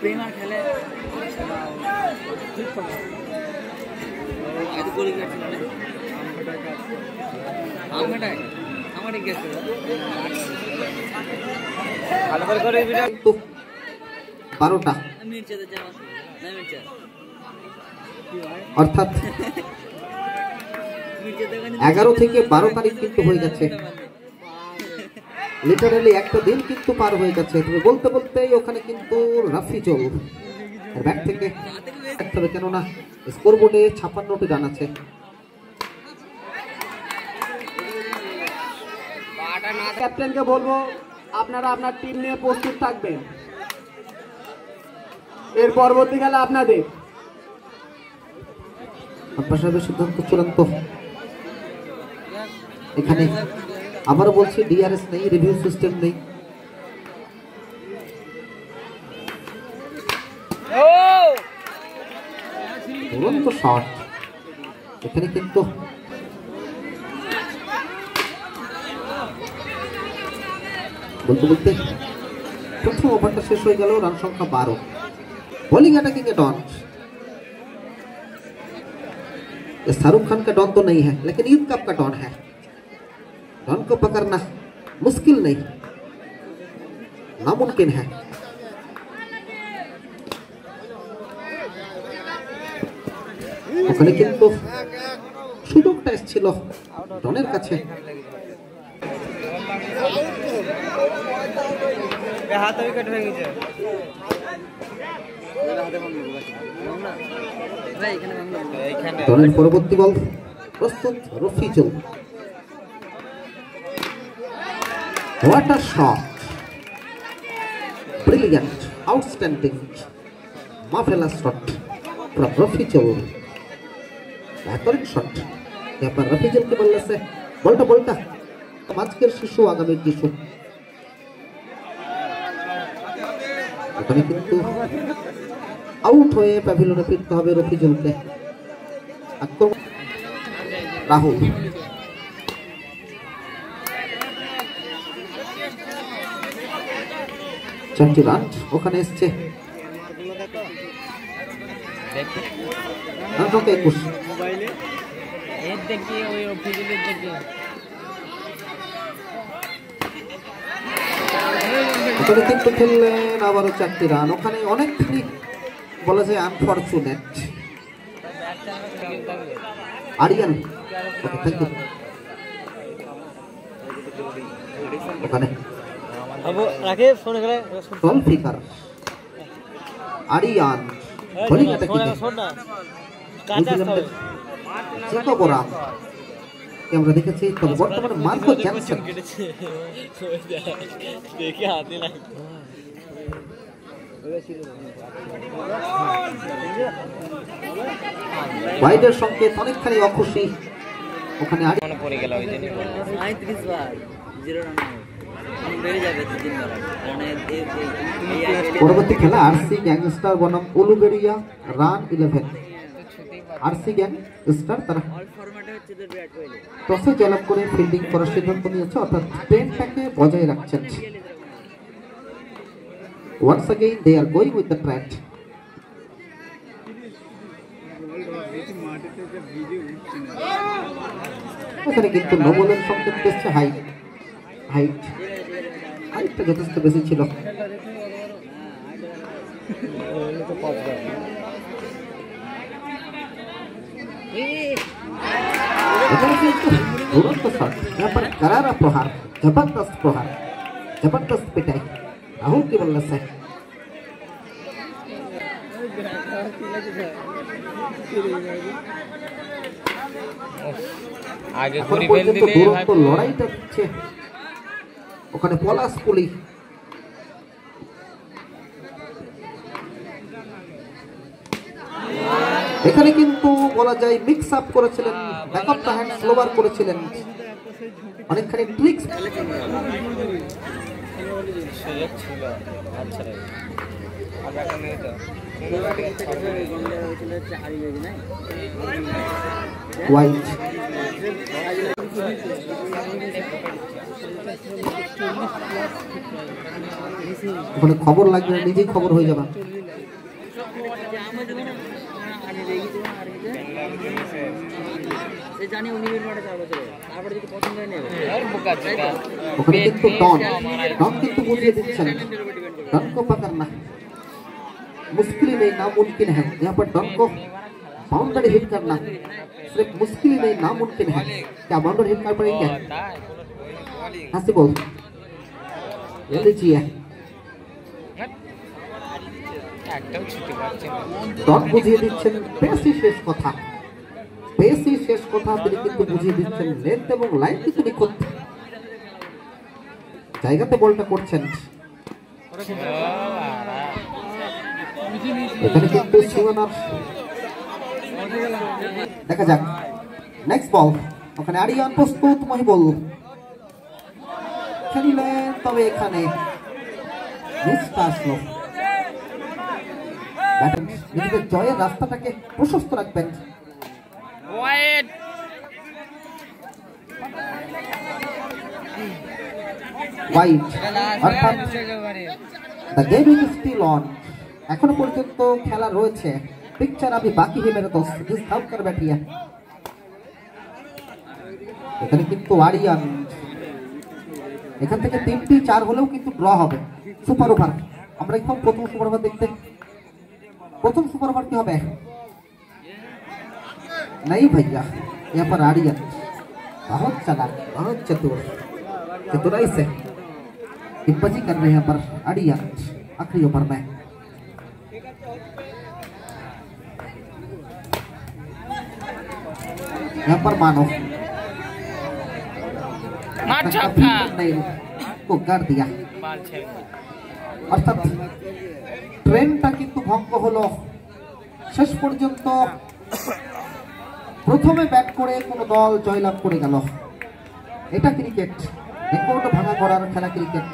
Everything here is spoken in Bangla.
প্রেমার খেলে এত গোল গেছিল না আমারটাই গেছিল ভালো করে বিরাট 12টা অর্থাৎ 11 থেকে 12 তারিখ কিন্তু হয়ে গেছে লিটারালি একটা দিন কিন্তু পার হয়ে গেছে তুমি বলতে বলতে ওখানে কিন্তু রাফিজুল ব্যাট থেকে তবে কেননা স্কোরবোর্ডে 56টি রান আছে ক্যাপ্টেনকে বলবো আপনারা আপনার টিম নিয়ে প্রস্তুত থাকবেন এর পরবর্তীকালে আপনাদের আম্পায়ারের সিদ্ধান্ত চূড়ান্ত এখানে আবারও বলছি ডিআরএস নেই রিভিউ সিস্টেম নেই দুরন্ত শট এখানে কিন্তু বলতে বলতে প্রথম ওভারটা শেষ হয়ে গেল রান সংখ্যা 12 बॉलिंग अटैकिंग के डॉन शाहरुख खान का डॉन तो नहीं है लेकिन ईद कप का डॉन है डॉन को पकड़ना मुश्किल नहीं नामुमकिन है ওখানে কিন্তু সুযোগটা এসেছিল ডনের কাছে হাত উইকেট ভেঙে যায় ডনের পরবর্তী বল প্রস্তুত Rafijul what a shot brilliant outstanding marvellous shot from Rafijul बेहतरीन शॉट यहाँ पर रफीजुल के बल्ले से बोल्टा बोल्टा माजकेर शिशु आगामी शिशु ওখানে কিন্তু আউট হয়ে প্যাভিলিয়নে ফিরতে হবে রফিজুলকে আক্রমণ রাহুল চারটি রান ওখানে এসছে রানকে 21 মোবাইলে এর দেখি ওই রফিজুলের দেখি ওখানে কিন্তু খেললেন আবারও 4টি রান ওখানে অনেকখানি বলা যায় unfortunate Aryan okay thank you ওখানে अब রাখে ফোন করে টল ফিকার আরিয়ান বোলিং অ্যাটাকিং শোন না কাঁচা হবে চেকো বরা আমরা দেখেছি তবে বর্তমানে মার্কো জনসন দেখে হাতে না ওয়াইডের সংকেত অনেকখানি অখুশি ওখানে মনে পড়ে গেল ওই দিনই 35 বার 0 রান আমি বেড়ে যাবে 3 বার পরবর্তী খেলা আরসি গ্যাংস্টার বনাম উলুবেরিয়া রান 11 আরসি গ্যাংস্টার তারা টসে জয়লাভ করে ফিল্ডিং করার সিদ্ধান্ত নিয়েছে অর্থাৎ ট্রেন্ডটাকে বজায় রাখছেন once again they are going with the trend এখানে কিন্তু নোবলের সংকেত দিচ্ছে হাইটটা যথেষ্ট বেশি ছিল यहाँ पर करारा प्रहार जबरदस्त पिटाई राहुल की बल्ले से आगे पूरी बेल दिले भाई तो लड़ाईটা হচ্ছে ওখানে পলাশপুলি এখানে কিন্তু বলা যায় মিক্স আপ করেছিলেন ব্যাকআপ দ্য হ্যান্ড স্লোবার করেছিলেন অনেকখানি ট্রিক্স ওয়াইড ওখানে খবর লাগবে নিজেই খবর হয়ে যাবে সে জানি উনি মাঠে 4 বছরে তারপরে যদি পছন্দ হয় নেবে ওখানে কিন্তু ডন কিন্তু বুঝিয়ে দিচ্ছেন डन को पकड़ना मुश्किल नहीं नामुमकिन है। यहाँ पर डन को बाउंड्री हिट करना सिर्फ मुश्किल नहीं नामुमकिन है। क्या बाउंड्री हिट कर पाएंगे? हंसी बोल ये लीजिए डन বুঝিয়ে দিচ্ছেন বেশি শেষ কথা তিনি কিন্তু বুঝিয়ে দিচ্ছেন লেন্থ এবং লাইন কিন্তু নিখুঁত জায়গাতে বলটা করছেন। এখানে কিন্তু সীমানার দেখা যাক নেক্সট বল ওখানে আরিয়ান প্রস্তুত মহিবুল খেলিলেন তবে এখানে মিসটা আসলো। নিজেদের জয়ের রাস্তাটাকে প্রশস্ত রাখবেন। ওয়াইড অর্থাৎ the game is still on. এখনো পর্যন্ত খেলা রয়েছে। পিকচার আমি বাকি হি মেরে দোস্ত জিস কাম কর बैठिए। এখানে কিন্তু আরিয়ান এখান থেকে 3টি 4 হলেও কিন্তু ড্র হবে। সুপার ওভার আমরা এখন প্রথম সুপার ওভার দেখতে প্রথম सुपर ओवर की হবে नहीं भैया। यहाँ पर आर्यन बहुत चालाक बहुत चतुराई से टिप्पणी कर रहे हैं पर आर्यन आखिरी ओवर में यहाँ पर मानो को कर दिया अर्थात ট্রেনটা কিন্তু ভঙ্গ হলো। শেষ পর্যন্ত প্রথমে ব্যাট করে কোন দল জয়লাভ করে গেল। এটা ক্রিকেট রেকর্ড ভাঙা করার খেলা ক্রিকেট।